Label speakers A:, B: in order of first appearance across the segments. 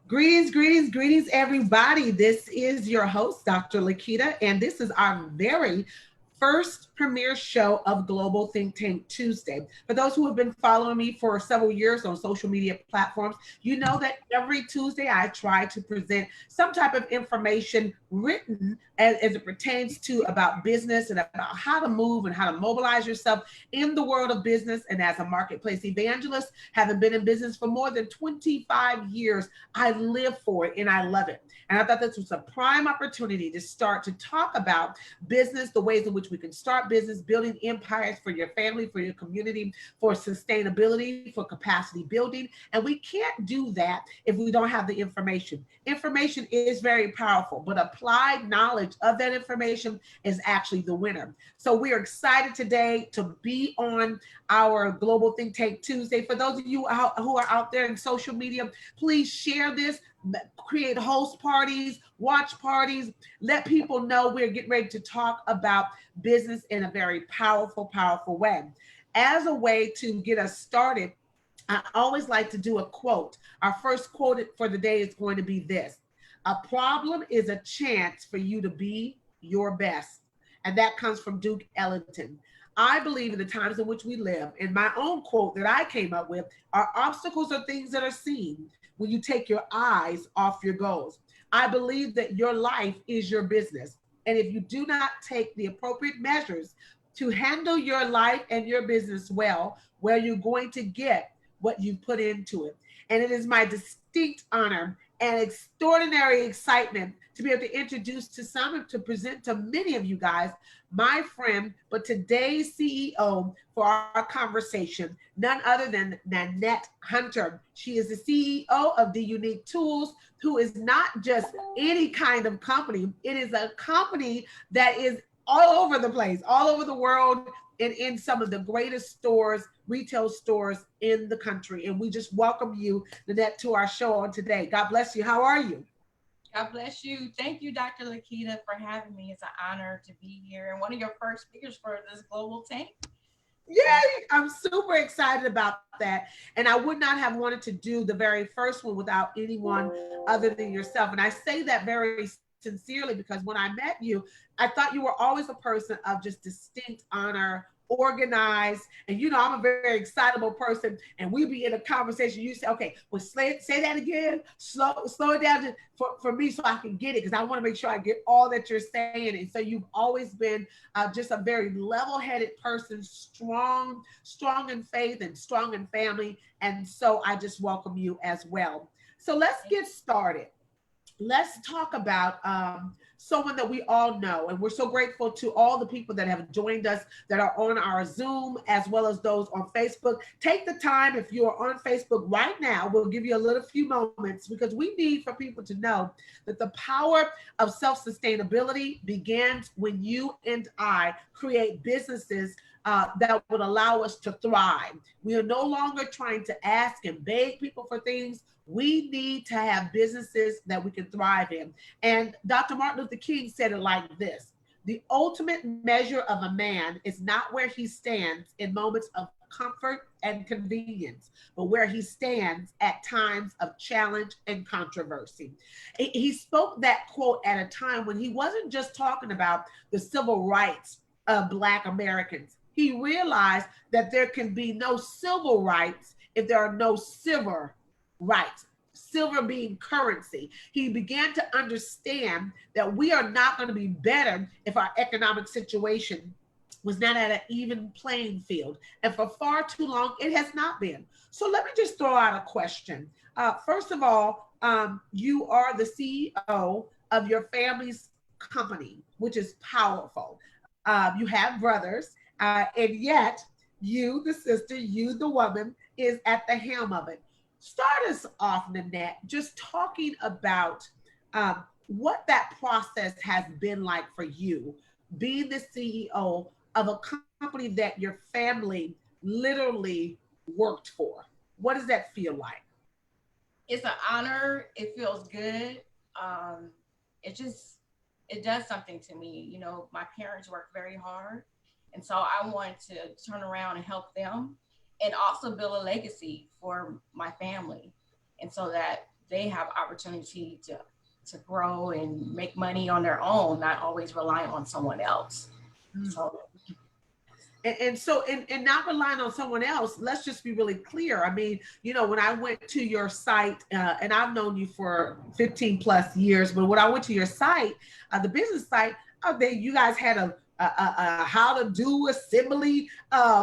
A: Greetings, greetings, greetings, everybody. This is your host, Dr. Lakita, and this is our very first premiere show of Global Think Tank Tuesday. For those who have been following me for several years on social media platforms, you know that every Tuesday I try to present some type of information written as it pertains to about business and about how to move and how to mobilize yourself in the world of business. And as a marketplace evangelist, having been in business for more than 25 years, I live for it and I love it. And I thought this was a prime opportunity to start to talk about business, the ways in which we can start business, building empires for your family, for your community, for sustainability, for capacity building. And we can't do that if we don't have the information. Information is very powerful, but applied knowledge of that information is actually the winner. So we are excited today to be on our Global Think Tank Tuesday. For those of you who are out there in social media, please share this, create host parties, watch parties, let people know we're getting ready to talk about business in a very powerful, powerful way. As a way to get us started, I always like to do a quote. Our first quote for the day is going to be this: a problem is a chance for you to be your best. And that comes from Duke Ellington. I believe in the times in which we live, and my own quote that I came up with are obstacles are things that are seen when you take your eyes off your goals. I believe that your life is your business. And if you do not take the appropriate measures to handle your life and your business well, where you're going to get what you put into it. And it is my distinct honor and extraordinary excitement to be able to introduce to some and to present to many of you guys my friend, but today's CEO for our conversation, none other than Nanette Hunter. She is the CEO of The Unique Tools, who is not just any kind of company. It is a company that is all over the place, all over the world, and in some of the greatest stores, retail stores in the country. And we just welcome you, Nanette, to our show on today. God bless you. How are you?
B: God bless you. Thank you, Dr. Lakita, for having me. It's an honor to be here and one of your first speakers for this global tank. So,
A: Yay! I'm super excited about that. And I would not have wanted to do the very first one without anyone other than yourself. And I say that very sincerely because when I met you, I thought you were always a person of just distinct honor, organized, and I'm a very excitable person. And we be in a conversation. You say, okay, well, say that again, slow it down for me so I can get it, because I want to make sure I get all that you're saying. And so you've always been just a very level-headed person, strong in faith and strong in family. And so I just welcome you as well. So let's get started. Let's talk about someone that we all know. And we're so grateful to all the people that have joined us that are on our Zoom, as well as those on Facebook. Take the time, if you're on Facebook right now, we'll give you a little few moments, because we need for people to know that the power of self-sustainability begins when you and I create businesses that would allow us to thrive. We are no longer trying to ask and beg people for things. We need to have businesses that we can thrive in. And Dr. Martin Luther King said it like this: the ultimate measure of a man is not where he stands in moments of comfort and convenience, but where he stands at times of challenge and controversy. He spoke that quote at a time when he wasn't just talking about the civil rights of Black Americans. He realized that there can be no civil rights if there are no silver rights, silver being currency. He began to understand that we are not going to be better if our economic situation was not at an even playing field. And for far too long, it has not been. So let me just throw out a question. First of all, you are the CEO of your family's company, which is powerful. You have brothers, and yet you, the sister, you, the woman, is at the helm of it. Start us off, Nanette, just talking about what that process has been like for you, being the CEO of a company that your family literally worked for. What does that feel like?
B: it's an honor. It feels good. Um, it just it does something to me. My parents worked very hard, and so I wanted to turn around and help them, and also build a legacy for my family, and so that they have opportunity to grow and make money on their own, not always relying on someone else.
A: Mm.
B: So
A: And so, and not relying on someone else, let's just be really clear. I mean, you know, when I went to your site, and I've known you for 15 plus years, but when I went to your site, the business site, you guys had a how to do assembly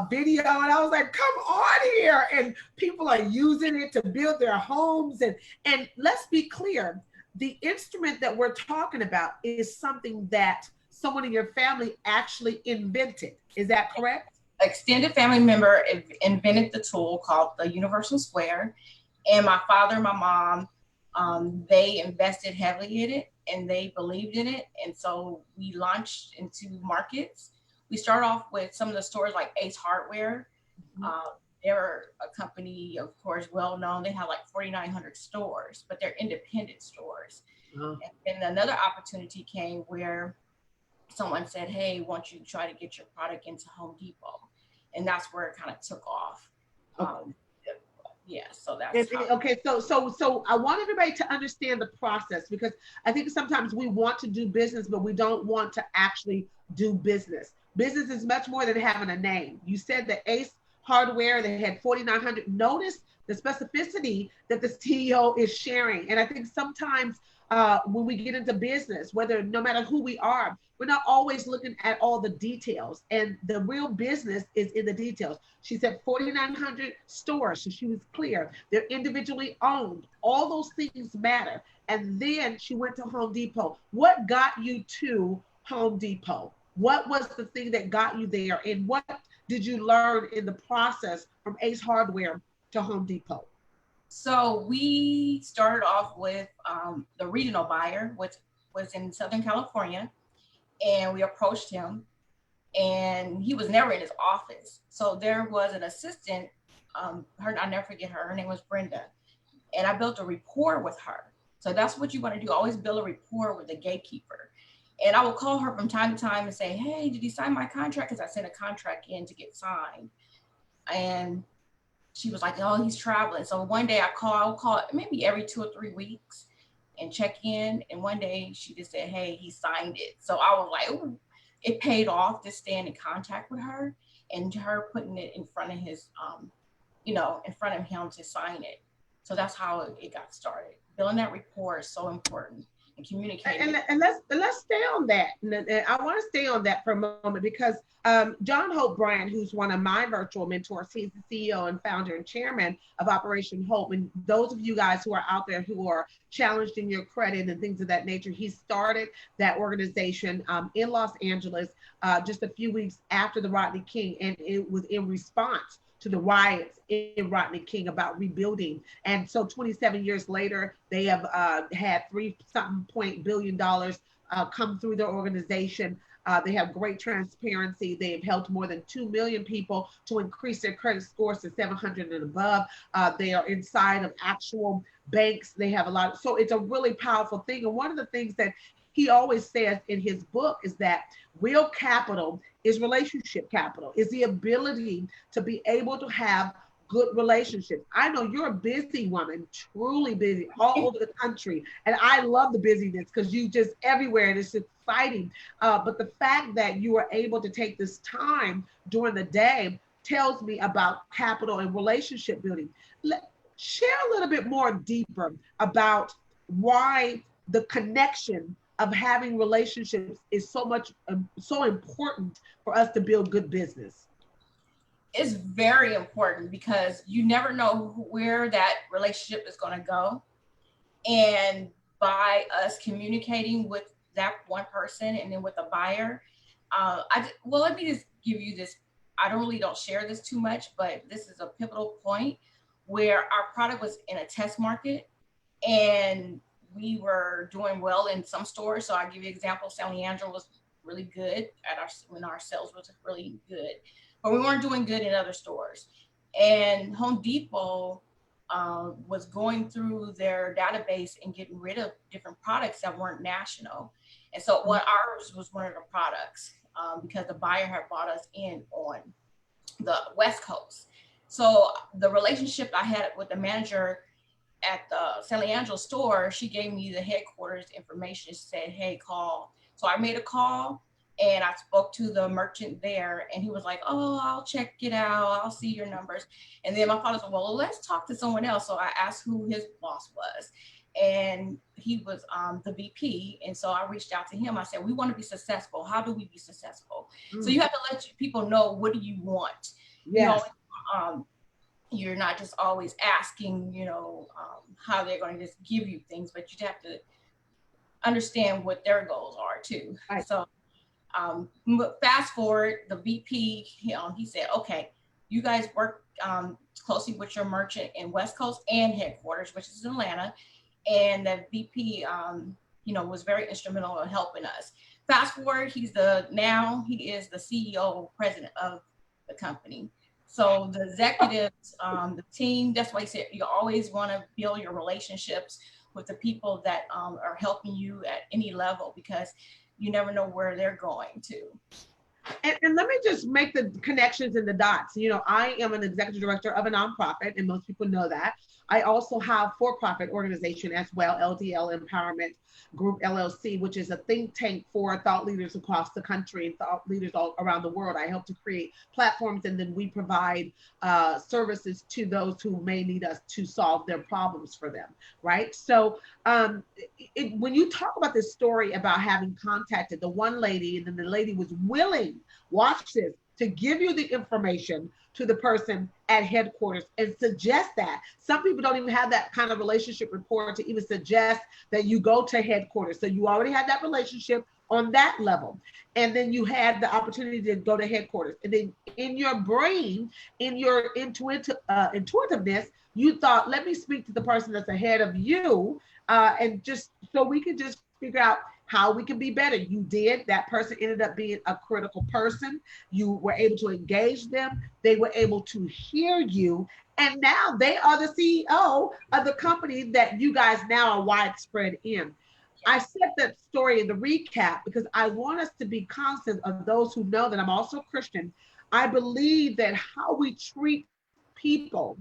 A: video. And I was like, come on here. And people are using it to build their homes. And let's be clear, the instrument that we're talking about is something that someone in your family actually invented. Is that correct?
B: extended family member invented the tool called the universal square, and my father and my mom, they invested heavily in it and they believed in it, and so we launched into markets. We started off with some of the stores like Ace Hardware.
A: Mhm.
B: They're a company, of course, well known. They have like 4,900 stores, but they're independent stores.
A: Uh,
B: And then another opportunity came where someone said, "Hey, why don't you try to get your product into Home Depot?" And that's where it kind of took off.
A: okay.
B: Um, yeah, so that's how.
A: Okay, so I want everybody to understand the process, because I think sometimes we want to do business, but we don't want to actually do business. Business is much more than having a name. You said that Ace Hardware, they had 4,900. Notice the specificity that the CEO is sharing. And I think sometimes when we get into business, whether no matter who we are, we're not always looking at all the details. And the real business is in the details. She said 4,900 stores, so she was clear. They're individually owned. All those things matter. And then she went to Home Depot. What got you to Home Depot? What was the thing that got you there? And what did you learn in the process from Ace Hardware to Home Depot?
B: So we started off with the regional buyer, which was in Southern California, and we approached him, and he was never in his office. So there was an assistant. I'll never forget her. Her name was Brenda, and I built a rapport with her. So that's what you want to do. Always build a rapport with the gatekeeper. And I will call her from time to time and say, "Hey, did you sign my contract?" Because I sent a contract in to get signed. And she was like, "Oh, he's traveling." So one day I'll call maybe every 2 or 3 weeks and check in. And one day she just said, "Hey, he signed it." So I was like, "Ooh," it paid off to staying in contact with her and her putting it in front of his, in front of him to sign it. So that's how it got started. Building that rapport is so important, and communicating.
A: And let's stay on that. And I want to stay on that for a moment, because John Hope Brand, who's one of my virtual mentors, he's the CEO and founder and chairman of Operation Hope. And those of you guys who are out there who are challenged in your credit and things of that nature, he started that organization in Los Angeles just a few weeks after the Rodney King, and it was in response to the riots in Rodney King about rebuilding. And so 27 years later, they have had $3 billion come through their organization. They have great transparency. They have helped more than 2 million people to increase their credit scores to 700 and above. They are inside of actual banks. They have a lot. So it's a really powerful thing. And one of the things that he always says in his book is that real capital is relationship capital, is the ability to be able to have good relationships. I know you're a busy woman, truly busy, all over the country. And I love the busyness because you just everywhere and it's exciting. But the fact that you are able to take this time during the day tells me about capital and relationship building. Share a little bit more deeper about why the connection of having relationships is so important for us to build good business.
B: It's very important because you never know where that relationship is going to go. And by us communicating with that one person and then with the buyer, let me just give you this. I don't share this too much, but this is a pivotal point where our product was in a test market and we were doing well in some stores. So I'll give you an example. San Leandro was really good when our sales was really good, but we weren't doing good in other stores. And Home Depot was going through their database and getting rid of different products that weren't national. And so ours was one of the products because the buyer had brought us in on the West Coast. So the relationship I had with the manager at the San Leandro store, she gave me the headquarters information. She said, hey, call. So I made a call and I spoke to the merchant there, and he was like, oh, I'll check it out. I'll see your numbers. And then my father said, well, let's talk to someone else. So I asked who his boss was. And he was the VP. And so I reached out to him. I said, we want to be successful. How do we be successful? So you have to let people know, what do you want?
A: Yes.
B: You're not just always asking, how they're going to just give you things, but you have to understand what their goals are too. Right. So fast forward, the VP, he said, okay, you guys work closely with your merchant in West Coast and headquarters, which is Atlanta. And the VP, was very instrumental in helping us. Fast forward, he is the CEO, president of the company. So the executives, the team, that's why he said you always want to build your relationships with the people that are helping you at any level, because you never know where they're going to.
A: And let me just make the connections and the dots. I am an executive director of a nonprofit, and most people know that. I also have for-profit organization as well, LDL Empowerment Group LLC, which is a think tank for thought leaders across the country and thought leaders all around the world. I help to create platforms, and then we provide services to those who may need us to solve their problems for them, right? So when you talk about this story about having contacted the one lady, and then the lady was willing, watch this, to give you the information to the person at headquarters and suggest that. Some people don't even have that kind of relationship rapport to even suggest that you go to headquarters. So you already had that relationship on that level. And then you had the opportunity to go to headquarters. And then in your brain, in your intuitiveness, you thought, let me speak to the person that's ahead of you, and just so we could just figure out how we can be better. You did. That person ended up being a critical person. You were able to engage them. They were able to hear you. And now they are the CEO of the company that you guys now are widespread in. I said that story in the recap because I want us to be conscious of those who know that I'm also Christian. I believe that how we treat people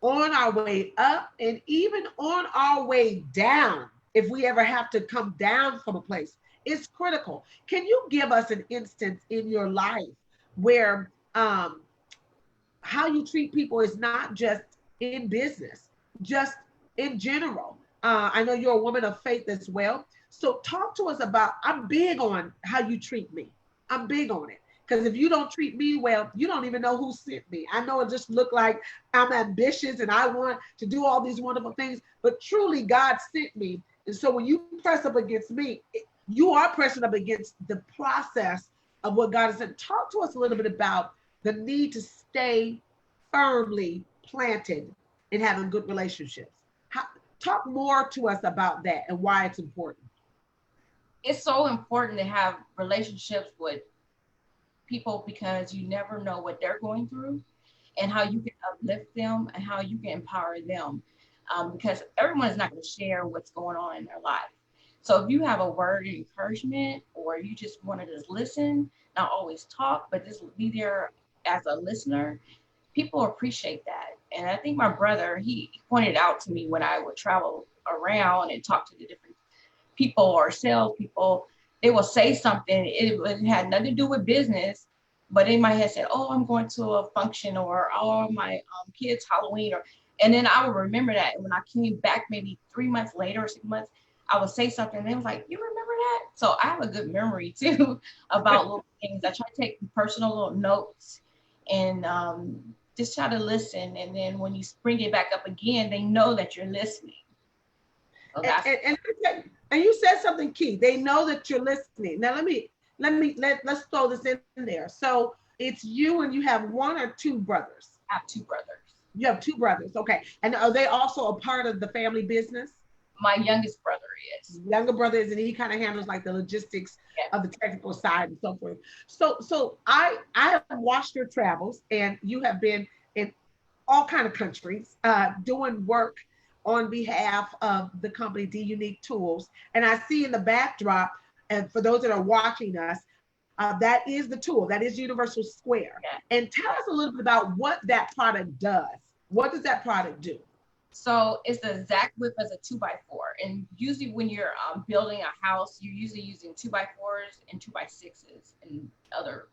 A: on our way up and even on our way down, if we ever have to come down from a place, it's critical. Can you give us an instance in your life where how you treat people is not just in business, just in general? I know you're a woman of faith as well. So talk to us about, I'm big on how you treat me. I'm big on it. Because if you don't treat me well, you don't even know who sent me. I know it just looked like I'm ambitious and I want to do all these wonderful things, but truly God sent me. And so when you press up against me, you are pressing up against the process of what God has said. Talk to us a little bit about the need to stay firmly planted in having good relationships. Talk more to us about that and why it's important.
B: It's so important to have relationships with people because you never know what they're going through and how you can uplift them and how you can empower them. Because everyone is not going to share what's going on in their life. So if you have a word of encouragement, or you just want to just listen, not always talk, but just be there as a listener, people appreciate that. And I think my brother, he pointed out to me when I would travel around and talk to the different people or salespeople, they will say something, it had nothing to do with business, but in my head said, oh, I'm going to a function, or oh, my kids' Halloween, and then I would remember that. And when I came back maybe 3 months later or 6 months, I would say something and they was like, you remember that? So I have a good memory too about little things. I try to take personal little notes and just try to listen. And then when you bring it back up again, they know that you're listening. So
A: and you said something key. They know that you're listening. Now let's throw this in there. So it's you and you have one or two brothers?
B: I have two brothers.
A: You have two brothers, okay. And are they also a part of the family business?
B: My youngest brother is.
A: Younger brother is, and he kind of handles like the logistics of the technical side and so forth. So I have watched your travels, and you have been in all kind of countries doing work on behalf of the company D Unique Tools. And I see in the backdrop, and for those that are watching us, that is the tool, that is Universal Square. And tell us a little bit about what that product does. What does that product do?
B: So it's the exact width as a 2x4. And usually when you're building a house, you're usually using 2x4s and 2x6s and other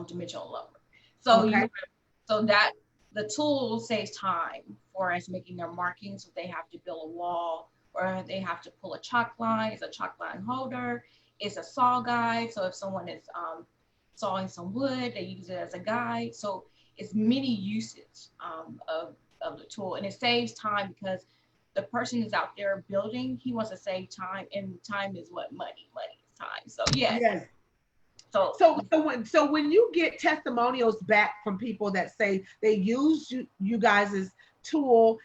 B: dimensional lumber. So
A: Okay.
B: so that the tool saves time for us making their markings. If they have to build a wall or they have to pull a chalk line, it's a chalk line holder. It's a saw guide. So if someone is sawing some wood, they use it as a guide. So it's many uses of the tool, and it saves time because the person is out there building. He wants to save time, and time is what money is time. So yes.
A: Yes.
B: So
A: So when you get testimonials back from people that say they use you guys' tool,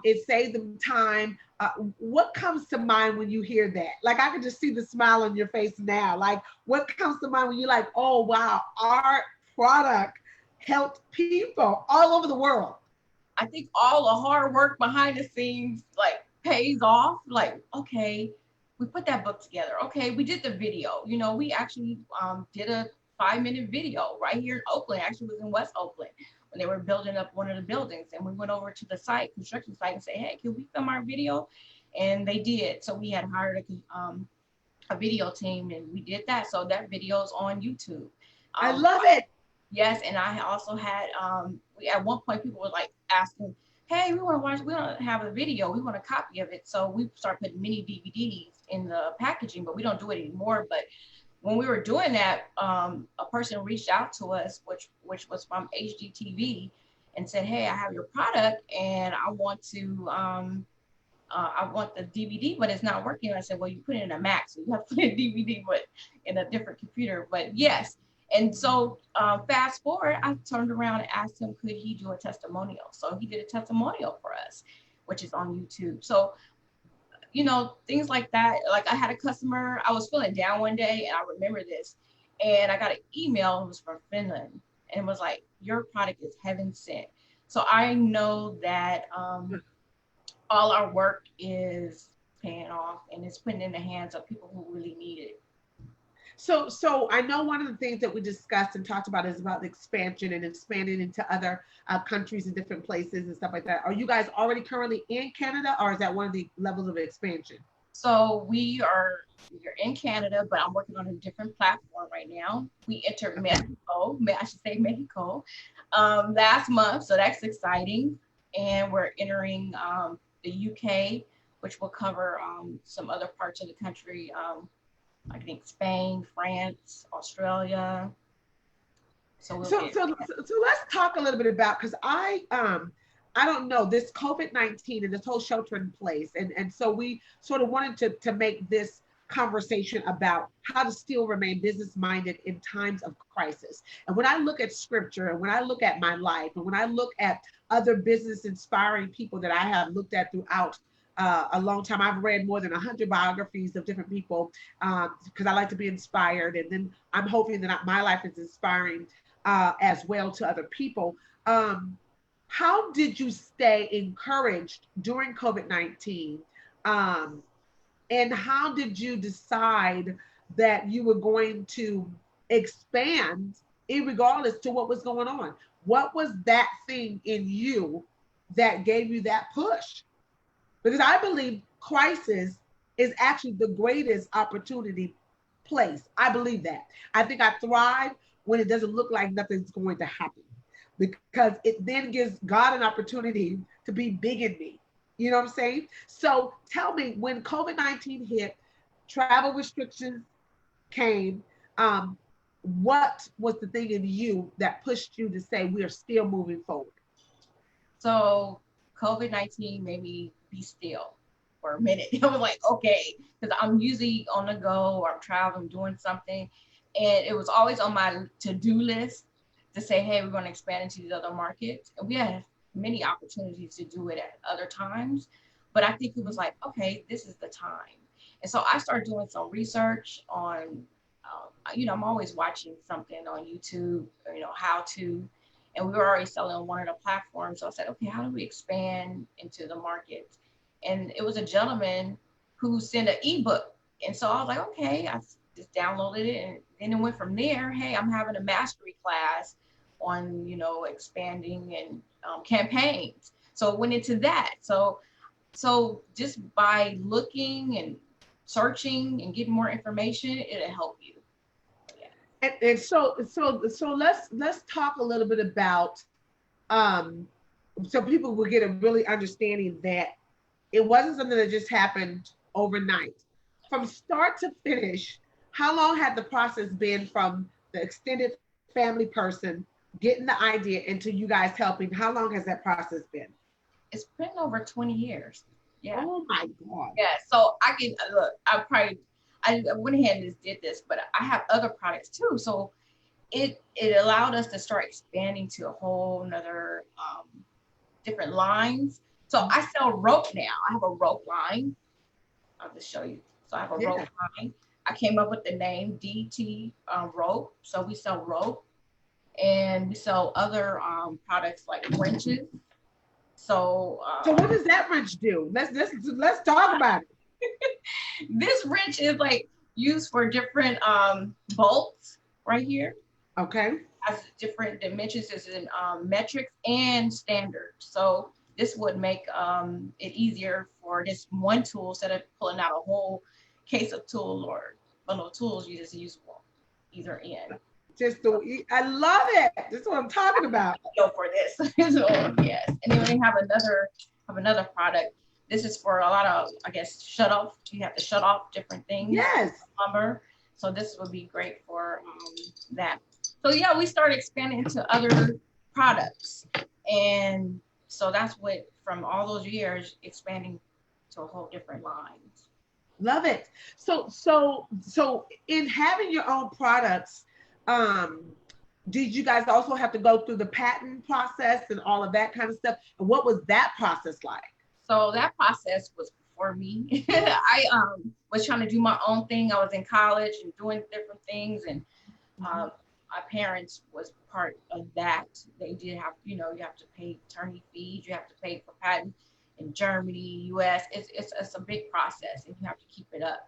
A: it saved them time. What comes to mind when you hear that? Like I can just see the smile on your face now. Like what comes to mind when you're like, oh wow, our product helped people all over the world.
B: I think all the hard work behind the scenes like pays off. Like, okay, we put that book together. Okay, we did the video. You know, we actually did a 5-minute video right here in Oakland. Actually, it was in West Oakland when they were building up one of the buildings, and we went over to the site, construction site, and say, hey, can we film our video? And they did. So we had hired a video team, and we did that. So that video is on YouTube.
A: I love it.
B: Yes, and I also had we at one point people were like asking, "Hey, we want to watch. We want to have a video. We want a copy of it." So we started putting mini DVDs in the packaging, but we don't do it anymore. But when we were doing that, a person reached out to us, which was from HGTV, and said, "Hey, I have your product, and I want the DVD, but it's not working." And I said, "Well, you put it in a Mac, so you have to put a DVD, but in a different computer." But yes. And so fast forward, I turned around and asked him, could he do a testimonial? So he did a testimonial for us, which is on YouTube. So, you know, things like that. Like I had a customer, I was feeling down one day, and I remember this. And I got an email, it was from Finland, and it was like, your product is heaven sent. So I know that all our work is paying off, and it's putting in the hands of people who really need it.
A: So I know one of the things that we discussed and talked about is about expansion and expanding into other countries and different places and stuff like that. Are you guys already currently in Canada, or is that one of the levels of expansion?
B: So we're in Canada, but I'm working on a different platform right now. We entered Mexico, I should say Mexico, last month. So that's exciting. And we're entering the UK, which will cover some other parts of the country. I think Spain, France, Australia.
A: So let's talk a little bit about, because I don't know, this COVID-19 and this whole shelter in place, and so we sort of wanted to make this conversation about how to still remain business minded in times of crisis. And when I look at scripture, and when I look at my life, and when I look at other business inspiring people that I have looked at throughout a long time. I've read more than 100 biographies of different people because I like to be inspired. And then I'm hoping that my life is inspiring as well to other people. How did you stay encouraged during COVID-19? And how did you decide that you were going to expand irregardless to what was going on? What was that thing in you that gave you that push? Because I believe crisis is actually the greatest opportunity place. I believe that. I think I thrive when it doesn't look like nothing's going to happen, because it then gives God an opportunity to be big in me. You know what I'm saying? So tell me, when COVID-19 hit, travel restrictions came, what was the thing in you that pushed you to say we are still moving forward?
B: So COVID-19 made me be still for a minute. I was like, okay, because I'm usually on the go or I'm traveling, doing something. And it was always on my to-do list to say, hey, we're going to expand into these other markets. And we had many opportunities to do it at other times. But I think it was like, okay, this is the time. And so I started doing some research on, I'm always watching something on YouTube, how to, and we were already selling on one of the platforms. So I said, okay, how do we expand into the market? And it was a gentleman who sent an ebook. And so I was like, okay, I just downloaded it. And then it went from there. Hey, I'm having a mastery class on, expanding and campaigns. So So it went into that. So just by looking and searching and getting more information, it'll help you. Yeah.
A: And so let's talk a little bit about so people will get a really understanding that it wasn't something that just happened overnight. From start to finish, how long had the process been from the extended family person getting the idea into you guys helping? How long has that process been?
B: It's been over 20 years. Yeah.
A: Oh my God.
B: Yeah. So I can look, I went ahead and just did this, but I have other products too. So it allowed us to start expanding to a whole nother different lines. So I sell rope now. I have a rope line. I'll just show you. So I have a rope line. I came up with the name DT rope. So we sell rope, and we sell other products like wrenches. So
A: what does that wrench do? Let's talk about it.
B: This wrench is like used for different bolts right here.
A: Okay.
B: Has different dimensions. It's in metric and standard. So this would make it easier for just one tool instead of pulling out a whole case of tools or bundle of tools. You just use either end.
A: I love it. This is what I'm talking about.
B: Go for this. So yes, and then we have another product. This is for a lot of, I guess, shut off. You have to shut off different things.
A: Yes.
B: Plumber. So this would be great for that. So yeah, we started expanding into other products, and so that's what, from all those years, expanding to a whole different lines.
A: Love it. So in having your own products, did you guys also have to go through the patent process and all of that kind of stuff? And what was that process like?
B: So that process was before me. I was trying to do my own thing. I was in college and doing different things, and my parents was part of that. They did have, you have to pay attorney fees, you have to pay for patent in Germany, US. It's a big process, and you have to keep it up.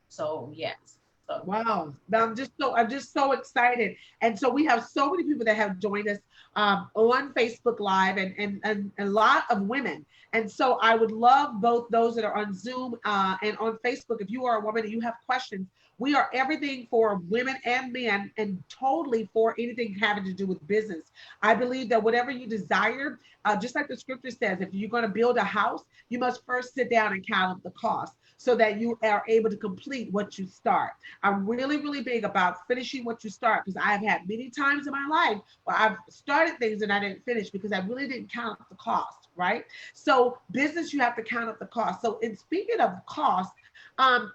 B: So yes. So.
A: Wow. I'm just so excited. And so we have so many people that have joined us on Facebook Live, and a lot of women. And so I would love both those that are on Zoom and on Facebook. If you are a woman and you have questions, we are everything for women and men, and totally for anything having to do with business. I believe that whatever you desire, just like the scripture says, if you're going to build a house, you must first sit down and count up the cost so that you are able to complete what you start. I'm really, really big about finishing what you start, because I have had many times in my life where I've started things and I didn't finish because I really didn't count up the cost, right? So business, you have to count up the cost. So in speaking of cost,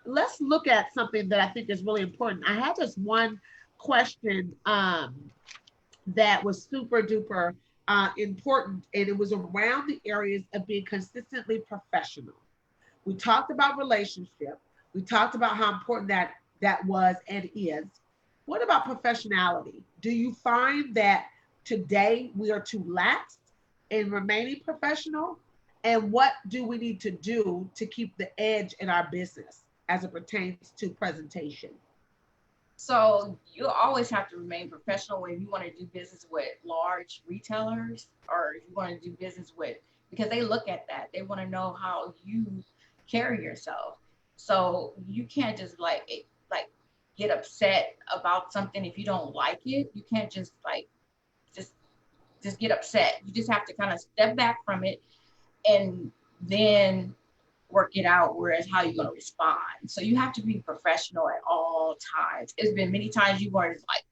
A: let's look at something that I think is really important. I had this one question that was super duper important, and it was around the areas of being consistently professional. We talked about relationship. We talked about how important that was and is. What about professionality? Do you find that today we are too lax in remaining professional? And what do we need to do to keep the edge in our business as it pertains to presentation?
B: So you always have to remain professional when you want to do business with large retailers, or if you want to do business with, because they look at that. They want to know how you carry yourself. So you can't just like get upset about something if you don't like it. You can't just get upset. You just have to kind of step back from it and then work it out, whereas how you're going to respond. So you have to be professional at all times. It's been many times you were just like,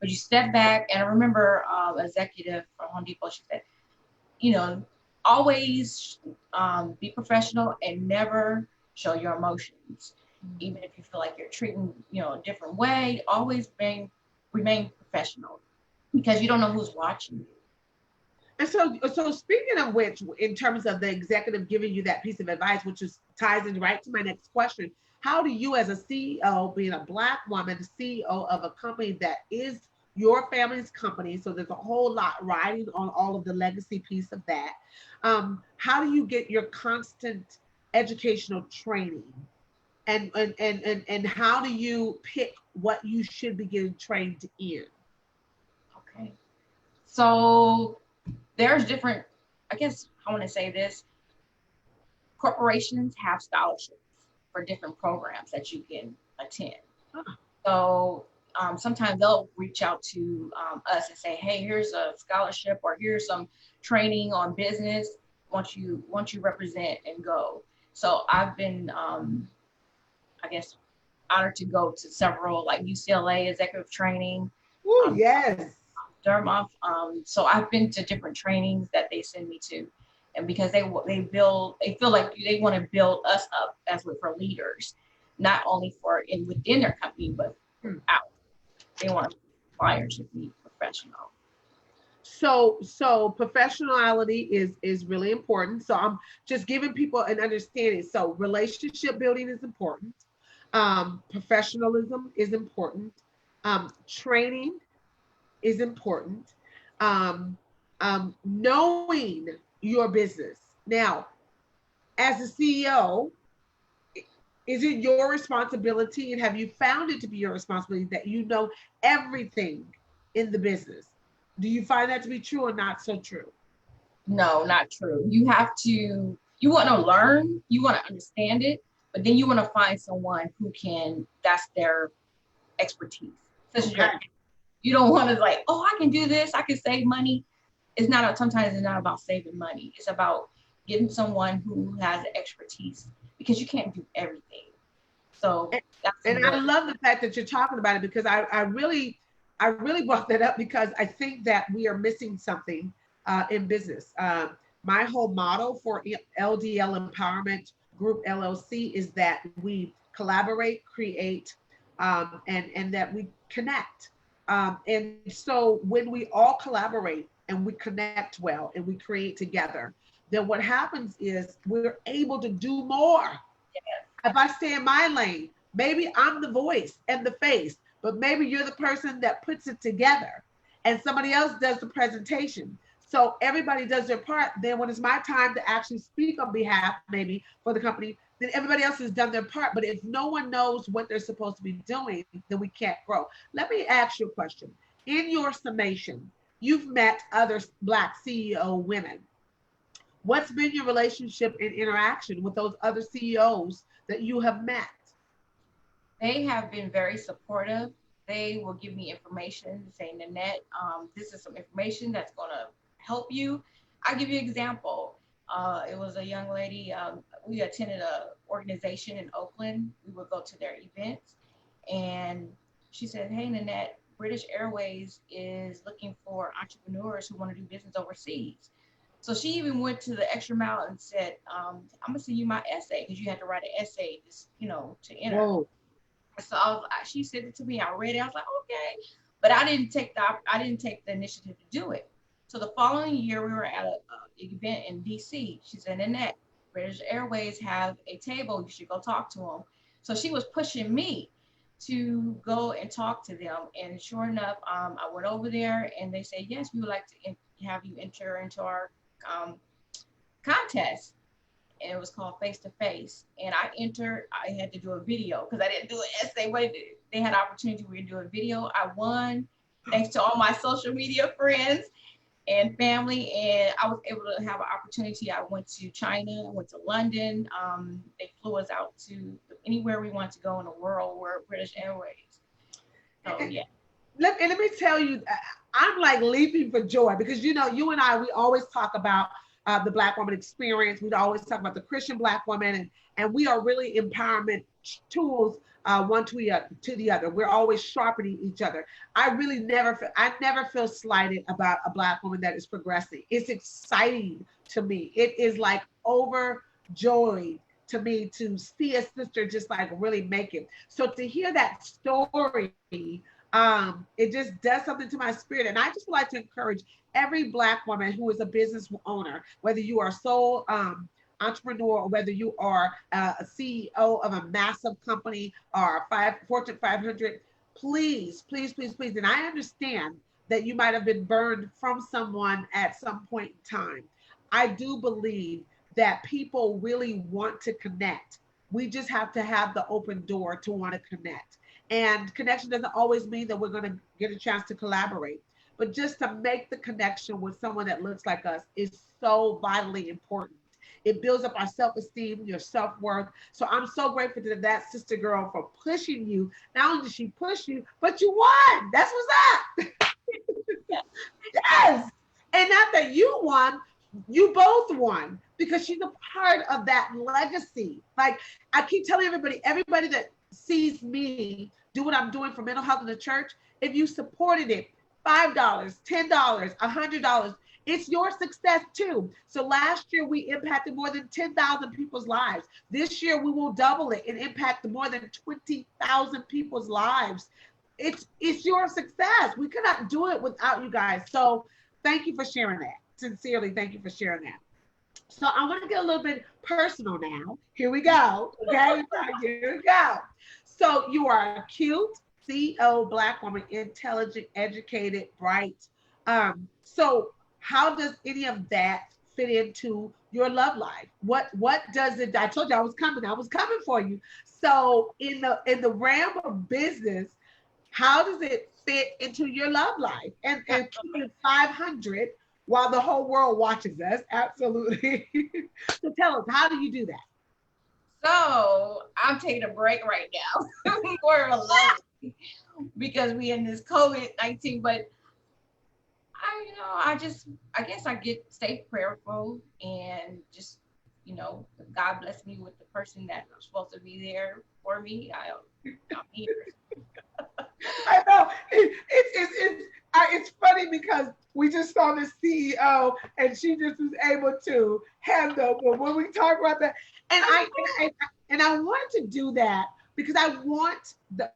B: but you step back. And I remember executive from Home Depot, she said, always be professional and never show your emotions. Even if you feel like you're treating, a different way, always remain professional, because you don't know who's watching you.
A: And so speaking of which, in terms of the executive giving you that piece of advice, which ties in right to my next question, how do you as a CEO, being a Black woman, the CEO of a company that is your family's company, so there's a whole lot riding on all of the legacy piece of that, how do you get your constant educational training? And how do you pick what you should be getting trained in?
B: Okay. So there's different I guess I want to say this, corporations have scholarships for different programs that you can attend. So sometimes they'll reach out to us and say, hey, here's a scholarship, or here's some training on business once you represent and go. So I've been, I guess, honored to go to several, like UCLA executive training.
A: Oh, yes.
B: Durham. So I've been to different trainings that they send me to, and because they feel like they want to build us up as for leaders, not only for within their company, but out. They want buyers to be professional.
A: So professionality is really important. So I'm just giving people an understanding. So relationship building is important. Professionalism is important. Training is important. Knowing your business. Now, as a CEO, is it your responsibility, and have you found it to be your responsibility that you know everything in the business? Do you find that to be true or not so true?
B: No, not true. You want to learn, you want to understand it, but then you want to find someone who that's their expertise. Okay. You don't want to like, oh, I can do this, I can save money. Sometimes it's not about saving money. It's about getting someone who has expertise, because you can't do everything. So
A: I love the fact that you're talking about it, because I really brought that up because I think that we are missing something in business. My whole motto for LDL Empowerment Group LLC is that we collaborate, create, and that we connect. And so when we all collaborate and we connect well and we create together, then what happens is we're able to do more. If I stay in my lane, maybe I'm the voice and the face, but maybe you're the person that puts it together and somebody else does the presentation. So everybody does their part. Then when it's my time to actually speak on behalf, maybe for the company, then everybody else has done their part. But if no one knows what they're supposed to be doing, then we can't grow. Let me ask you a question. In your summation, you've met other Black CEO women. What's been your relationship and interaction with those other CEOs that you have met?
B: They have been very supportive. They will give me information, say, Nanette, this is some information that's going to help you. I'll give you an example. It was a young lady. We attended an organization in Oakland. We would go to their events. And she said, hey, Nanette, British Airways is looking for entrepreneurs who want to do business overseas. So she even went to the extra mile and said, I'm going to send you my essay, because you had to write an essay, just, to enter. Whoa. So she sent it to me. I read it. I was like, okay, but I didn't take the initiative to do it. So the following year, we were at an event in DC. She said, Nanette, British Airways have a table. You should go talk to them. So she was pushing me to go and talk to them. And sure enough, I went over there, and they said, yes, we would like to have you enter into our contest. And it was called Face to Face. And I entered. I had to do a video because I didn't do an essay. But they had an opportunity where you do a video. I won thanks to all my social media friends and family. And I was able to have an opportunity. I went to China. I went to London. They flew us out to anywhere we wanted to go in the world. We're British Airways. So yeah.
A: Let me tell you, I'm like leaping for joy because, you and I, we always talk about the Black woman experience. We always talk about the Christian Black woman, and we are really empowerment tools one to the other. We're always sharpening each other. I never feel slighted about a Black woman that is progressing. It's exciting to me. It is like overjoyed to me to see a sister just like really make it. So to hear that story, it just does something to my spirit. And I just would like to encourage every Black woman who is a business owner, whether you are a sole entrepreneur or whether you are a CEO of a massive company or a Fortune 500, please, please, please, please. And I understand that you might have been burned from someone at some point in time. I do believe that people really want to connect. We just have to have the open door to want to connect. And connection doesn't always mean that we're going to get a chance to collaborate. but just to make the connection with someone that looks like us is so vitally important. It builds up our self-esteem, your self-worth. So I'm so grateful to that sister girl for pushing you. Not only did she push you, but you won. That's what's up. Yes. And not that you won, you both won because she's a part of that legacy. Like I keep telling everybody that sees me do what I'm doing for mental health in the church, if you supported it, $5, $10, $100, it's your success too. So last year we impacted more than 10,000 people's lives. This year we will double it and impact more than 20,000 people's lives. It's your success. We could not do it without you guys. So thank you for sharing that. Sincerely, thank you for sharing that. So I want to get a little bit personal now. Here we go. Okay, here we go. So you are a cute CEO, Black woman, intelligent, educated, bright. So how does any of that fit into your love life? What does it? I told you I was coming. I was coming for you. So in the realm of business, how does it fit into your love life? And keep it 500 while the whole world watches us. Absolutely. So tell us, how do you do that?
B: So I'm taking a break right now for a lot because we in this COVID-19, but I guess I stay prayerful and just, God bless me with the person that's supposed to be there for me. I'm here.
A: I know it's funny because we just saw the CEO and she just was able to handle. But when we talk about that, and I wanted to do that because I want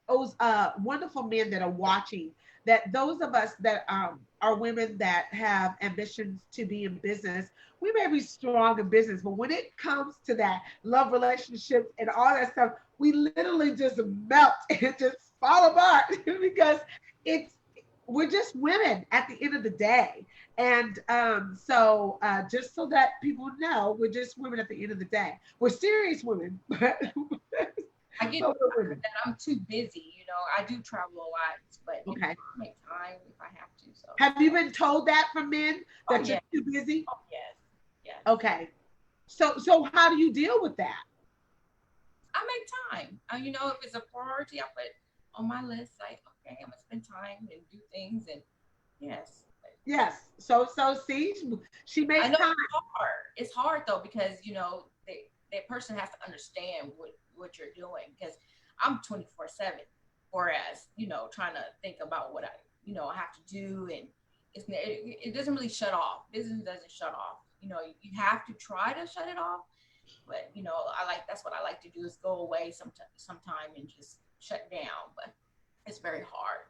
A: those wonderful men that are watching, that those of us that are women that have ambitions to be in business, we may be strong in business, but when it comes to that love relationships and all that stuff, we literally just melt and just fall apart because we're just women at the end of the day. And so just so that people know, we're just women at the end of the day. We're serious women, but
B: I get that I'm too busy. I do travel a lot, but
A: okay.
B: I make time if I have to. So
A: have you been told that from men that you're too busy?
B: Oh, yes.
A: Okay. So how do you deal with that?
B: I make time. If it's a priority, I put on my list, like, okay, I'm gonna spend time and do things, and yes.
A: So see, she makes time.
B: It's hard though because that person has to understand what you're doing because I'm 24/7, whereas trying to think about what I have to do, and it doesn't really shut off. Business doesn't shut off. You have to try to shut it off, but that's what I like to do is go away sometime and just shut down, but it's very hard.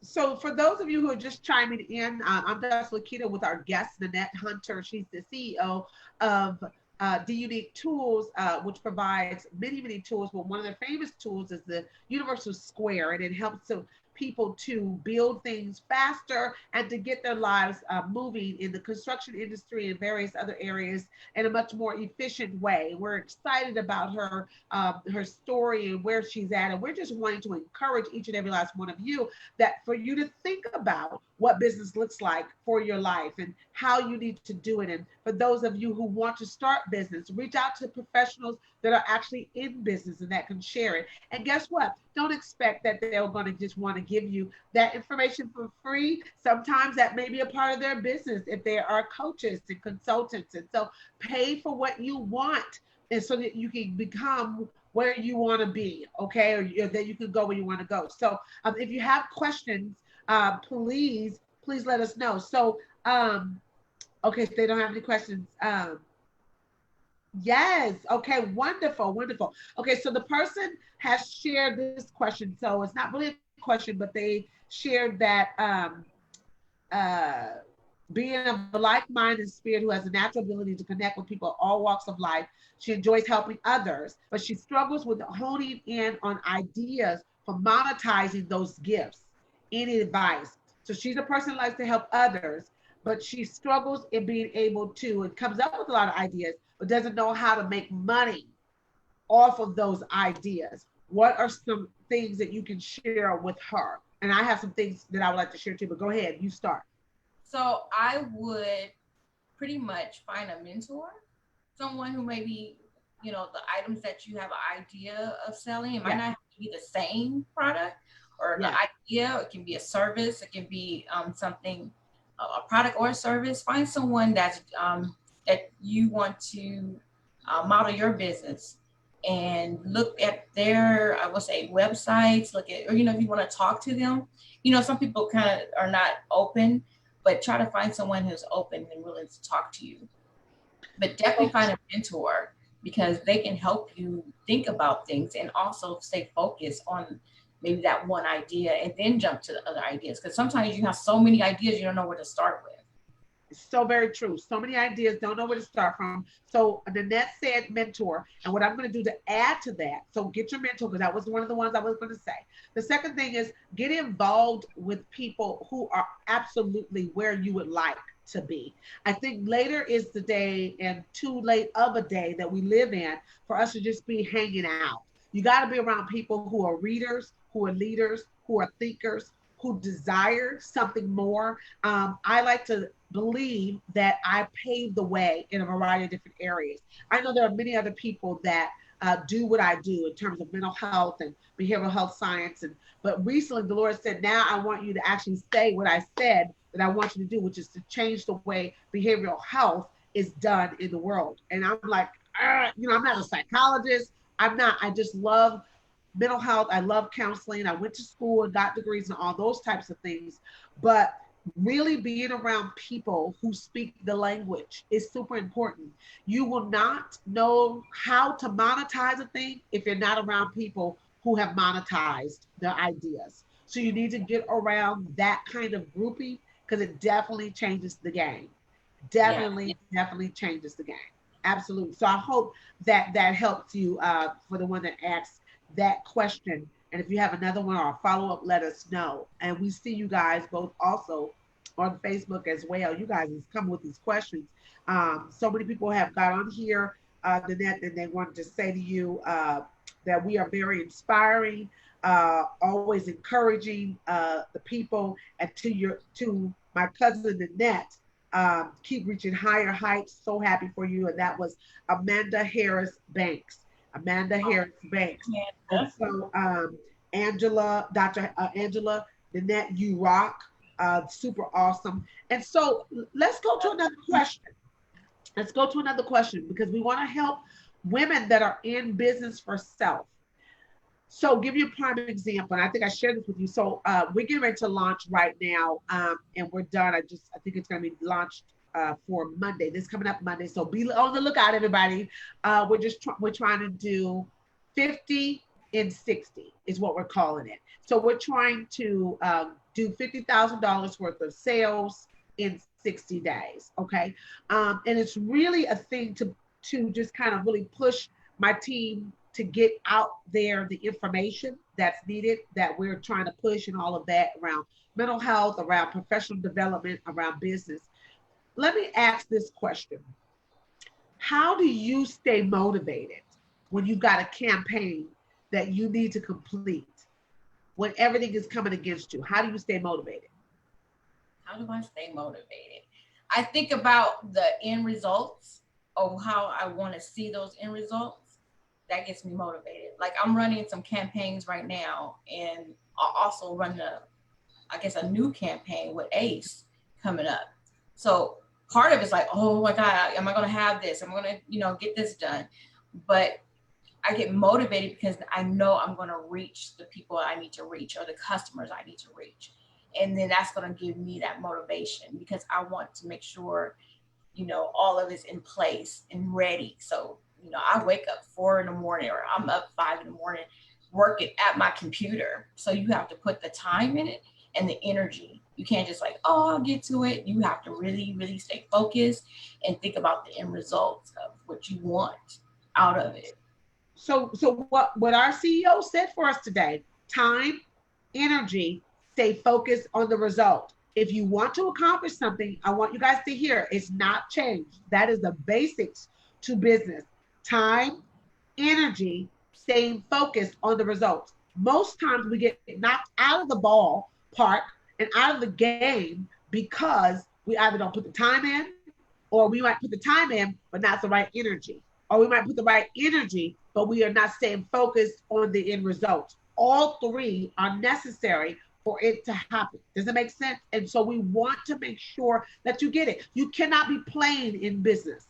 A: So for those of you who are just chiming in, I'm Dr. Lakita with our guest, Nanette Hunter. She's the CEO of The Unique Tools, which provides many, many tools, but one of their famous tools is the Universal Square, and it helps people to build things faster and to get their lives moving in the construction industry and various other areas in a much more efficient way. We're excited about her story and where she's at, and we're just wanting to encourage each and every last one of you that for you to think about what business looks like for your life and how you need to do it. And for those of you who want to start business, reach out to professionals that are actually in business and that can share it. And guess what? Don't expect that they're going to just want to give you that information for free. Sometimes that may be a part of their business if they are coaches and consultants. And so pay for what you want, and so that you can become where you want to be, okay? Or that you can go where you want to go. So if you have questions, please let us know. So, okay, if they don't have any questions, yes, okay, wonderful. Okay, so the person has shared this question. So it's not really a question, but they shared that being of a like-minded spirit who has a natural ability to connect with people of all walks of life, she enjoys helping others, but she struggles with honing in on ideas for monetizing those gifts. Any advice? So she's a person that likes to help others, but she struggles in being able to, and comes up with a lot of ideas, but doesn't know how to make money off of those ideas. What are some things that you can share with her? And I have some things that I would like to share too, but go ahead, you start.
B: So I would pretty much find a mentor, someone who maybe, the items that you have an idea of selling, it might not have to be the same product or the idea. It can be a service. It can be something, a product or a service. Find someone that you want to model your business, and look at their, I would say, websites. Look at, or if you want to talk to them, some people kind of are not open, but try to find someone who's open and willing to talk to you. But definitely find a mentor, because they can help you think about things and also stay focused on maybe that one idea and then jump to the other ideas. Because sometimes you have so many ideas, you don't know where to start with.
A: So very true. So many ideas, don't know where to start from. So Nanette said mentor. And what I'm going to do to add to that, so get your mentor, because that was one of the ones I was going to say. The second thing is get involved with people who are absolutely where you would like to be. I think later is the day, and too late of a day that we live in, for us to just be hanging out. You got to be around people who are readers, who are leaders, who are thinkers, who desire something more. I like to believe that I paved the way in a variety of different areas. I know there are many other people that do what I do in terms of mental health and behavioral health science. But recently the Lord said, now I want you to actually say what I said that I want you to do, which is to change the way behavioral health is done in the world. And I'm like, I'm not a psychologist. I'm not. I just love mental health. I love counseling. I went to school and got degrees and all those types of things. But really being around people who speak the language is super important. You will not know how to monetize a thing if you're not around people who have monetized their ideas. So you need to get around that kind of grouping, because it definitely changes the game. Definitely changes the game. Absolutely. So I hope that that helps you for the one that asked that question. And if you have another one or a follow up, let us know. And we see you guys both also on Facebook as well. You guys is coming with these questions. So many people have got on here, Nanette, and they wanted to say to you that we are very inspiring, always encouraging the people, and to my cousin Nanette. Keep reaching higher heights. So happy for you. And that was Amanda Harris Banks. Amanda Harris Banks. And so Angela, Dr. Angela, Nanette, you rock. Super awesome. And so let's go to another question. Let's go to another question, because we want to help women that are in business for self. So give you a prime example, and I think I shared this with you. So we're getting ready to launch right now, and we're done. I think it's going to be launched for Monday. This coming up Monday. So be on the lookout, everybody. We're trying to do 50 in 60 is what we're calling it. So we're trying to do $50,000 worth of sales in 60 days. Okay, and it's really a thing to just kind of really push my team to get out there the information that's needed, that we're trying to push, and all of that around mental health, around professional development, around business. Let me ask this question. How do you stay motivated when you've got a campaign that you need to complete, when everything is coming against you? How do you stay motivated?
B: How do I stay motivated? I think about the end results of how I want to see those end results. That gets me motivated. Like, I'm running some campaigns right now, and I'll also run a new campaign with Ace coming up. So part of it's like, oh my God, am I going to have this? I'm going to, get this done. But I get motivated because I know I'm going to reach the people I need to reach, or the customers I need to reach. And then that's going to give me that motivation, because I want to make sure, all of it's in place and ready. So, I wake up 4 a.m, or I'm up 5 a.m, working at my computer. So you have to put the time in it and the energy. You can't just like, oh, I'll get to it. You have to really, really stay focused and think about the end results of what you want out of it.
A: So what our CEO said for us today: time, energy, stay focused on the result. If you want to accomplish something, I want you guys to hear, it's not changed. That is the basics to business. Time, energy, staying focused on the results. Most times we get knocked out of the ball park and out of the game because we either don't put the time in, or we might put the time in, but not the right energy. Or we might put the right energy, but we are not staying focused on the end result. All three are necessary for it to happen. Does it make sense? And so we want to make sure that you get it. You cannot be playing in business.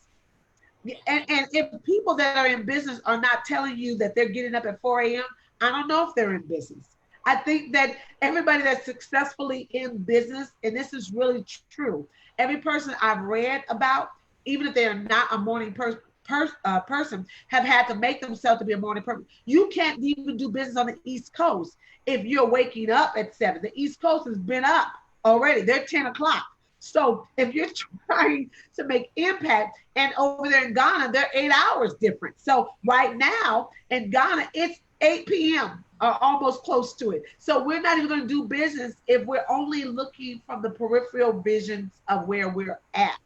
A: And if people that are in business are not telling you that they're getting up at 4 a.m., I don't know if they're in business. I think that everybody that's successfully in business, and this is really true, every person I've read about, even if they're not a morning person, have had to make themselves to be a morning person. You can't even do business on the East Coast if you're waking up at 7. The East Coast has been up already. They're 10 o'clock. So if you're trying to make impact, and over there in Ghana, they're 8 hours different. So right now in Ghana, it's 8 p.m. or almost close to it. So we're not even going to do business if we're only looking from the peripheral visions of where we're at.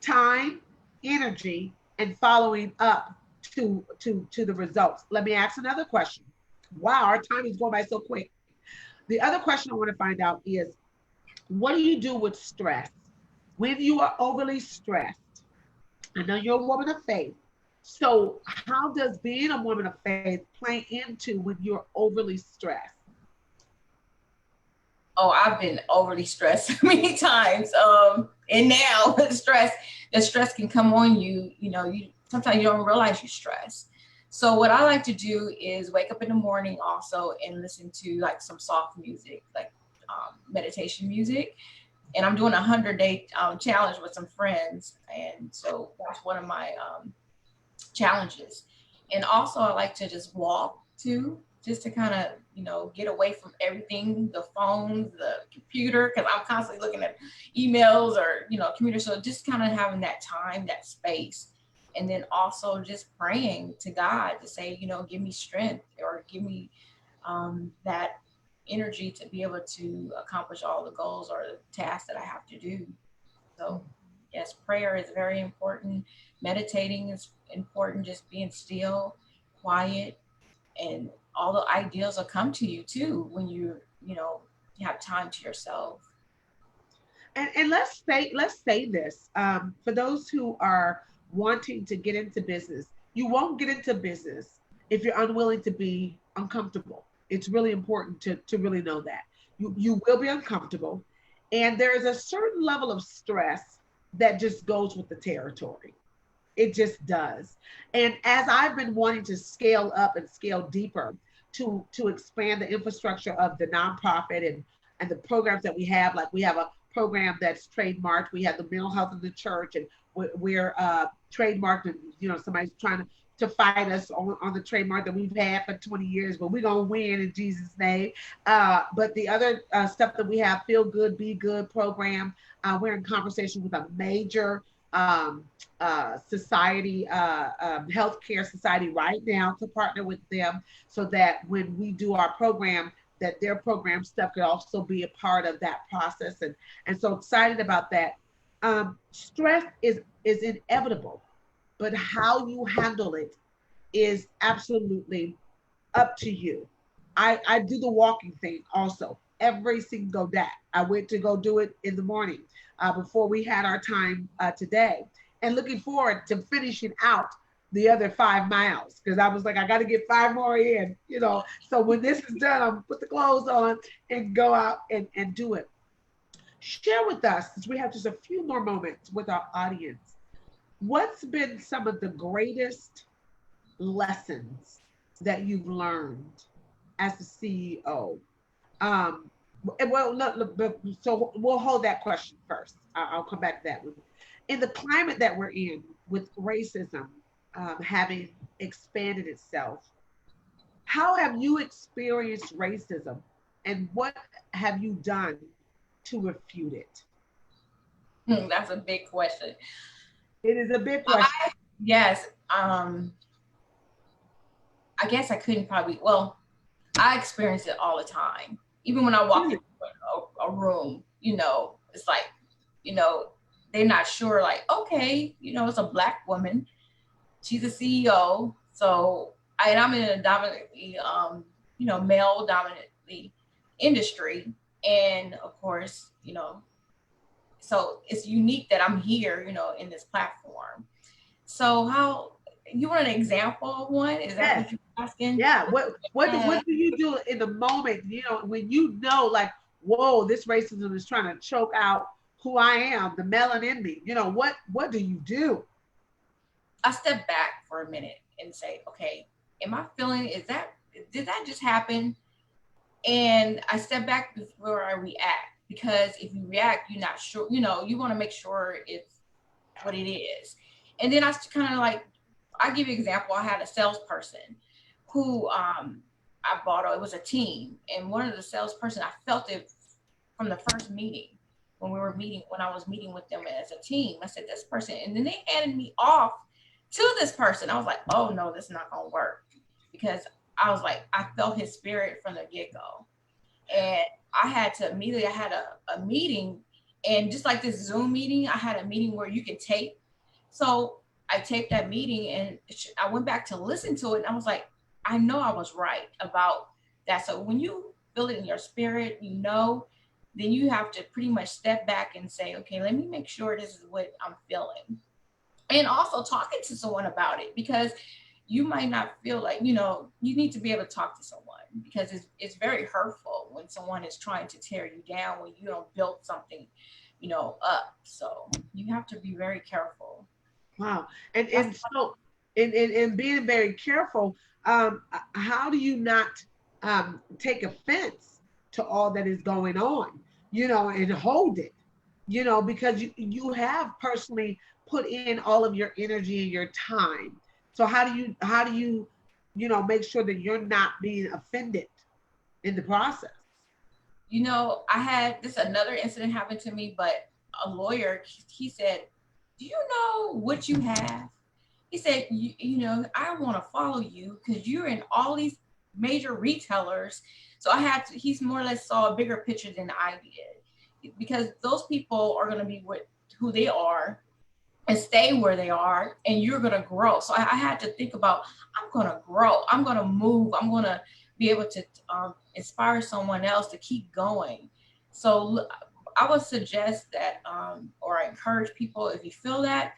A: Time, energy, and following up to the results. Let me ask another question. Wow, our time is going by so quick. The other question I want to find out is, what do you do with stress? When you are overly stressed, I know you're a woman of faith. So how does being a woman of faith play into when you're overly stressed?
B: Oh, I've been overly stressed many times. And now the stress can come on you. You sometimes you don't realize you're stressed. So what I like to do is wake up in the morning also and listen to like some soft music, like meditation music. And I'm doing a 100-day challenge with some friends. And so that's one of my challenges. And also I like to just walk too, just to kind of, get away from everything, the phones, the computer, because I'm constantly looking at emails or, computer. So just kind of having that time, that space. And then also just praying to God to say, give me strength, or give me that energy to be able to accomplish all the goals or the tasks that I have to do. So yes, prayer is very important. Meditating is important, just being still, quiet, and all the ideas will come to you too when you have time to yourself.
A: And let's say this, for those who are wanting to get into business, you won't get into business if you're unwilling to be uncomfortable. It's really important to really know that you will be uncomfortable, and there is a certain level of stress that just goes with the territory. It just does. And as I've been wanting to scale up and scale deeper to expand the infrastructure of the nonprofit and the programs that we have, like we have a program that's trademarked. We have the mental health of the church, and we're trademarked, and somebody's trying to fight us on the trademark that we've had for 20 years, but we're gonna win in Jesus' name. But the other stuff that we have, Feel Good, Be Good program, we're in conversation with a major society, healthcare society right now, to partner with them so that when we do our program, that their program stuff could also be a part of that process. And so excited about that. Stress is inevitable, but how you handle it is absolutely up to you. I do the walking thing also every single day. I went to go do it in the morning before we had our time today, and looking forward to finishing out the other 5 miles, because I was like, I got to get 5 more in, So when this is done, I'm put the clothes on and go out and do it. Share with us, since we have just a few more moments with our audience, what's been some of the greatest lessons that you've learned as a CEO? Well, look, so we'll hold that question first. I'll come back to that one. In the climate that we're in, with racism having expanded itself, how have you experienced racism, and what have you done to refute it?
B: That's a big question.
A: It is a big question.
B: Yes. I guess I couldn't well, I experience it all the time. Even when I walk into a room, it's like, they're not sure, like, okay, it's a Black woman. She's a CEO. So, and I'm in a dominantly male dominantly industry. And of course, so it's unique that I'm here, in this platform. So how you want an example of one? Is that
A: Yes.
B: what you're asking?
A: Yeah.
B: Uh,
A: What do you do in the moment? When like, whoa, this racism is trying to choke out who I am, the melanin in me. What do you do?
B: I step back for a minute and say, okay, am I feeling, did that just happen? And I step back before I react, because if you react, you're not sure, you want to make sure it's what it is. And then I kind of like, I give you an example. I had a salesperson who I bought, it was a team. And one of the salesperson, I felt it from the first meeting when I was meeting with them as a team. I said, this person, and then they handed me off to this person. I was like, oh no, this is not gonna work, because I was like, I felt his spirit from the get-go. And I had a meeting, and just like this Zoom meeting, I had a meeting where you can tape. So I taped that meeting, and I went back to listen to it, and I was like, I know I was right about that. So when you feel it in your spirit, then you have to pretty much step back and say, okay, let me make sure this is what I'm feeling. And also talking to someone about it, because you might not feel like, you need to be able to talk to someone, because it's very hurtful when someone is trying to tear you down when you don't build something, up. So you have to be very careful.
A: Wow. And
B: That's
A: and so in being very careful, how do you not take offense to all that is going on, and hold it, because you have personally put in all of your energy and your time. So how do you make sure that you're not being offended in the process?
B: I had this another incident happen to me, but a lawyer, he said, do you know what you have? He said, I want to follow you because you're in all these major retailers. So he's more or less saw a bigger picture than I did, because those people are going to be who they are and stay where they are, and you're going to grow. So I had to think about, I'm going to grow, I'm going to move, I'm going to be able to inspire someone else to keep going. So I would suggest that, or I encourage people, if you feel that,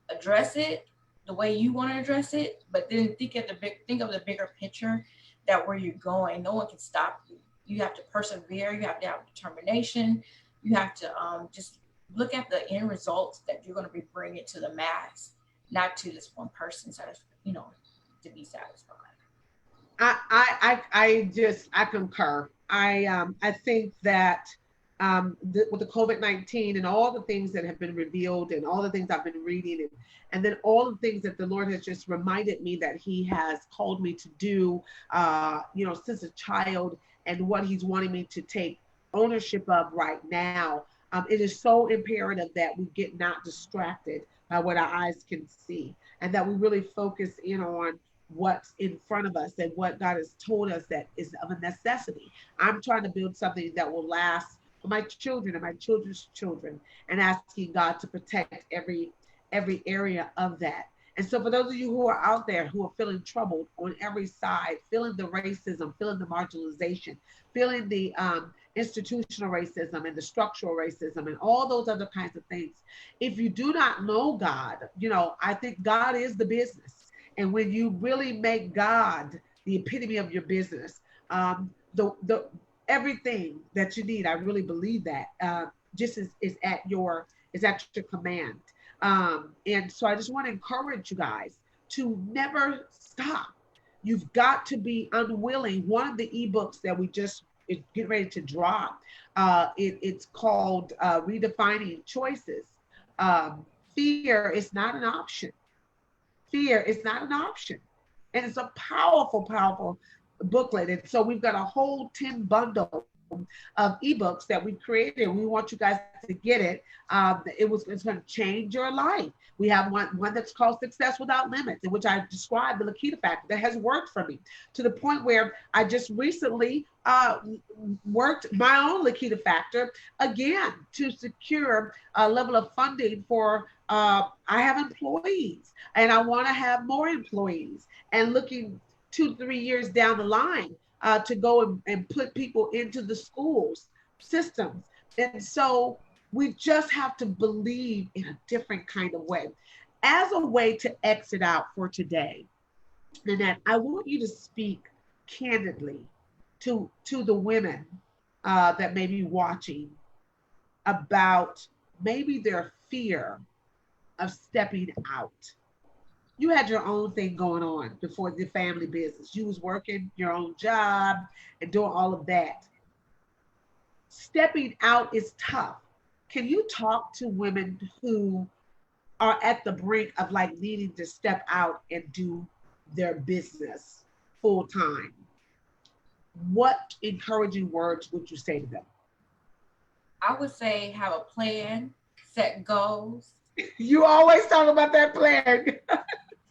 B: address it the way you want to address it, but then think of the bigger picture, that where you're going, no one can stop you. You have to persevere, you have to have determination, you have to just look at the end results that you're going to be bringing to the mass, not to this one person, to be satisfied.
A: I concur. I think that with the COVID-19 and all the things that have been revealed and all the things I've been reading, and then all the things that the Lord has just reminded me that He has called me to do, since a child, and what He's wanting me to take ownership of right now. It is so imperative that we get not distracted by what our eyes can see, and that we really focus in on what's in front of us and what God has told us that is of a necessity. I'm trying to build something that will last for my children and my children's children, and asking God to protect every area of that. And so for those of you who are out there who are feeling troubled on every side, feeling the racism, feeling the marginalization, feeling the institutional racism and the structural racism and all those other kinds of things, if you do not know God, I think God is the business. And when you really make God the epitome of your business, the everything that you need, I really believe that, just is at your command. And so I just want to encourage you guys to never stop. You've got to be unwilling. One of the ebooks that we just is getting ready to drop, it's called Redefining Choices. Fear is not an option. Fear is not an option. And it's a powerful, powerful booklet. And so we've got a whole 10 bundle of ebooks that we created. We want you guys to get it. It's going to change your life. We have one that's called Success Without Limits, in which I describe the Lakita factor that has worked for me, to the point where I just recently worked my own Lakita factor again to secure a level of funding for I have employees and I want to have more employees, and looking 2 to 3 years down the line to go and put people into the schools systems. And so we just have to believe in a different kind of way. As a way to exit out for today, Nanette, I want you to speak candidly to the women that may be watching about maybe their fear of stepping out. You had your own thing going on before the family business. You was working your own job and doing all of that. Stepping out is tough. Can you talk to women who are at the brink of like needing to step out and do their business full time? What encouraging words would you say to them?
B: I would say have a plan, set goals.
A: You always talk about that plan.
B: You gotta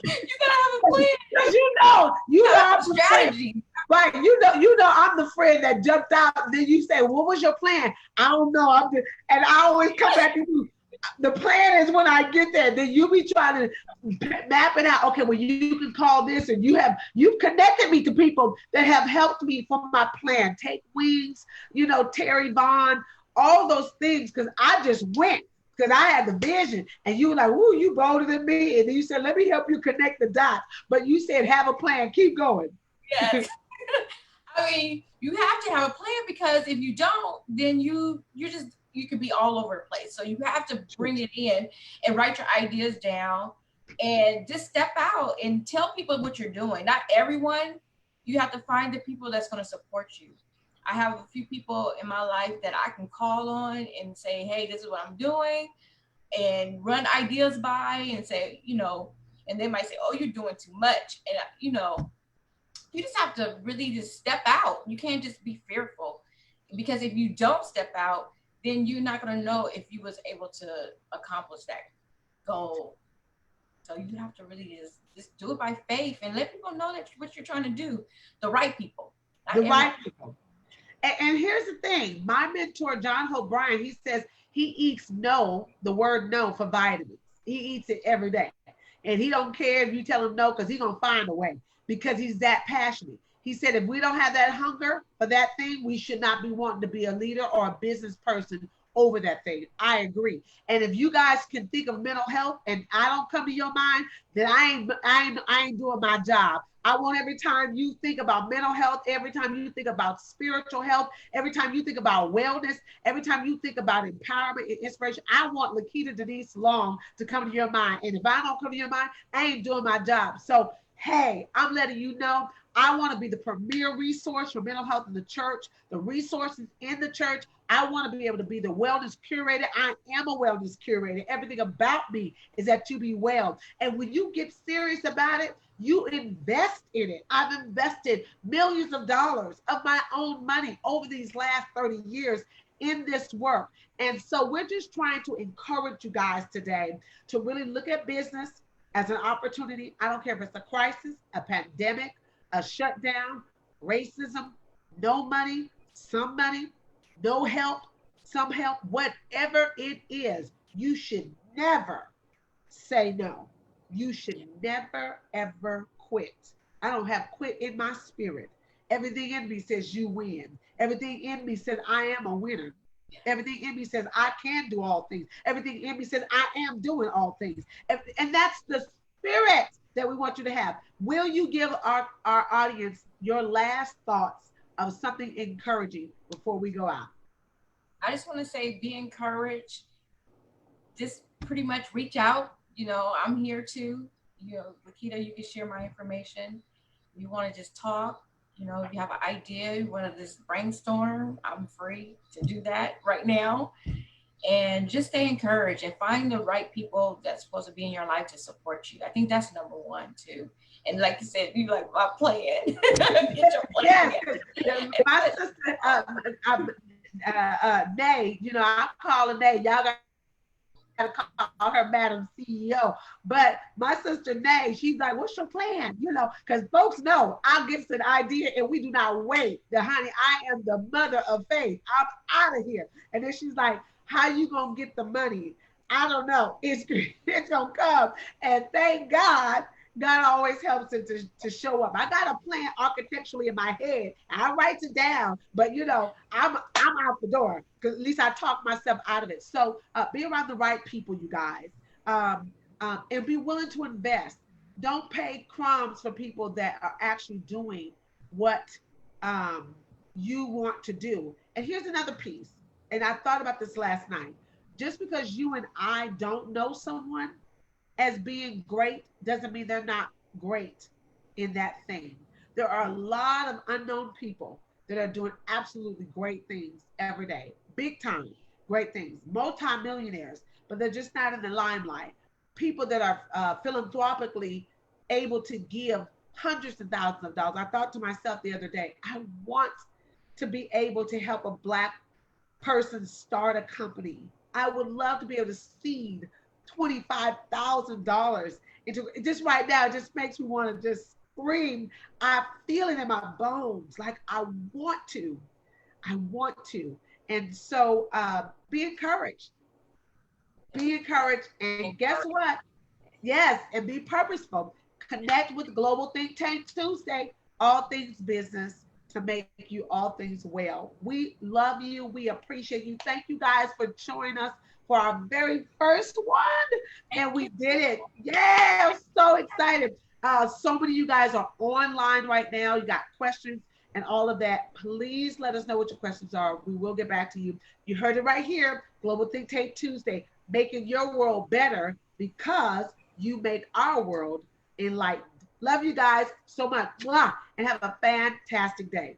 B: have a plan.
A: Because you know I'm the
B: strategy.
A: Friend. Right. You know I'm the friend that jumped out. And then you say, what was your plan? I don't know. And I always come back to you. The plan is when I get there. Then you be trying to map it out. Okay, well, you can call this, and you've connected me to people that have helped me for my plan. Take Wings, Terry Vaughn, all those things, because I just went. Because I had the vision, and you were like, "Ooh, you bolder than me." And then you said, "Let me help you connect the dots." But you said, "Have a plan. Keep going."
B: Yes. I mean, you have to have a plan, because if you don't, then you could be all over the place. So you have to bring it in and write your ideas down and just step out and tell people what you're doing. Not everyone. You have to find the people that's going to support you. I have a few people in my life that I can call on and say, hey, this is what I'm doing, and run ideas by and say, and they might say, oh, you're doing too much. And, you just have to really just step out. You can't just be fearful, because if you don't step out, then you're not going to know if you was able to accomplish that goal. So you have to really just do it by faith and let people know that what you're trying to do, the right people.
A: Right people. And here's the thing. My mentor, John Hope Bryan, he says he eats the word no for vitamins. He eats it every day. And he don't care if you tell him no, because he's going to find a way, because he's that passionate. He said, if we don't have that hunger for that thing, we should not be wanting to be a leader or a business person over that thing. I agree. And if you guys can think of mental health and I don't come to your mind, then I ain't doing my job. I want every time you think about mental health, every time you think about spiritual health, every time you think about wellness, every time you think about empowerment and inspiration, I want Lakita Denise Long to come to your mind. And if I don't come to your mind, I ain't doing my job. So, hey, I'm letting you know, I want to be the premier resource for mental health in the church, the resources in the church. I want to be able to be the wellness curator. I am a wellness curator. Everything about me is that you be well. And when you get serious about it, you invest in it. I've invested millions of dollars of my own money over these last 30 years in this work. And so we're just trying to encourage you guys today to really look at business as an opportunity. I don't care if it's a crisis, a pandemic, a shutdown, racism, no money, some money, no help, some help, whatever it is, you should never say no. You should never, ever quit. I don't have quit in my spirit. Everything in me says you win. Everything in me says I am a winner. Everything in me says I can do all things. Everything in me says I am doing all things. And that's the spirit that we want you to have. Will you give our audience your last thoughts of something encouraging before we go out?
B: I just want to say, be encouraged. Just pretty much reach out. I'm here too. Lakita, you can share my information. If you want to just talk, if you have an idea, you want to just brainstorm, I'm free to do that right now. And just stay encouraged and find the right people that's supposed to be in your life to support you. I think that's number one too. And like you said, you like my plan. Get your plan.
A: Yes. My sister, Nay, I'm calling Nay. Y'all got to call her Madam CEO. But my sister Nay, she's like, what's your plan? Because folks know I'll get an idea and we do not wait. Honey, I am the mother of faith. I'm out of here. And then she's like, how you gonna get the money? I don't know. It's gonna come. And thank God God always helps it to show up. I got a plan architecturally in my head. I write it down, but I'm out the door because at least I talk myself out of it. So be around the right people, you guys, and be willing to invest. Don't pay crumbs for people that are actually doing what um, you want to do. And here's another piece. And I thought about this last night. Just because you and I don't know someone as being great doesn't mean they're not great in that thing. There are a lot of unknown people that are doing absolutely great things every day, big time, great things, multimillionaires, but they're just not in the limelight. People that are philanthropically able to give hundreds of thousands of dollars. I thought to myself the other day, I want to be able to help a Black person start a company. I would love to be able to seed $25,000 into just right now. It just makes me want to just scream. I feel it in my bones. Like I want to. I want to. And so be encouraged. Be encouraged. And guess what? Yes, and be purposeful. Connect with Global Think Tank Tuesday, all things business to make you all things well. We love you. We appreciate you. Thank you guys for joining us for our very first one. And we did it. Yeah, I'm so excited. So many of you guys are online right now. You got questions and all of that. Please let us know what your questions are. We will get back to you. You heard it right here. Global Think Tank Tuesday, making your world better because you make our world enlightened. Love you guys so much. Mwah, and have a fantastic day.